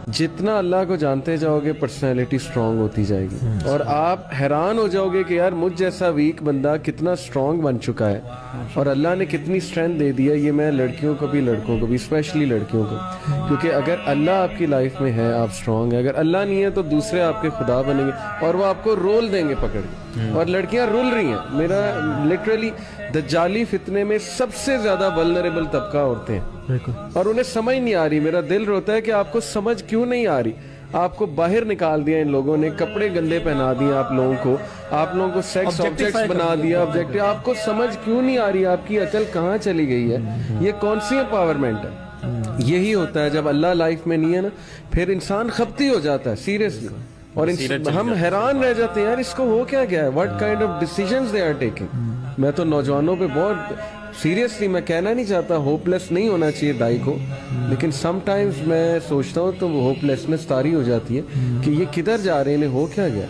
جتنا اللہ کو جانتے جاؤ گے پرسنالٹی اسٹرانگ ہوتی جائے گی, اور آپ حیران ہو جاؤ گے کہ یار مجھ جیسا ویک بندہ کتنا اسٹرانگ بن چکا ہے, اور اللہ نے کتنی اسٹرینتھ دے دیا. یہ میں لڑکیوں کو بھی لڑکوں کو بھی, اسپیشلی لڑکیوں کو, کیونکہ اگر اللہ آپ کی لائف میں ہے آپ اسٹرانگ ہیں, اگر اللہ نہیں ہے تو دوسرے آپ کے خدا بنیں گے اور وہ آپ کو رول دیں گے پکڑ کے. اور لڑکیاں رول رہی ہیں. میرا لٹرلی دجالی فتنے میں سب سے زیادہ ولنریبل طبقہ عورتیں ہیں, اور انہیں سمجھ نہیں آ رہی. میرا دل روتا ہے کہ آپ کو سمجھ کیوں نہیں آ رہی. آپ کو باہر نکال دیا ان لوگوں نے, کپڑے گندے پہنا دیے آپ لوگوں کو سیکس آبجیکٹس بنا دیا, آبجیکٹ. آپ کو سمجھ کیوں نہیں آ رہی, آپ کی عقل کہاں چلی گئی ہے؟ یہ کون سی امپاورمنٹ ہے؟ یہی ہوتا ہے جب اللہ لائف میں نہیں ہے نا, پھر انسان خپتی ہو جاتا ہے سیریسلی, اور ہم حیران رہ جاتے ہیں یار اس کو ہو کیا گیا ہے, what kind of decisions they are taking. میں تو نوجوانوں پہ بہت سیریسلی, میں کہنا نہیں چاہتا ہوپ لیس نہیں ہونا چاہیے دائی کو, لیکن سم ٹائمز میں سوچتا ہوں تو وہ ہوپ لیسنس طاری ہو جاتی ہے کہ یہ کدھر جا رہے ہیں, انہیں ہو کیا گیا.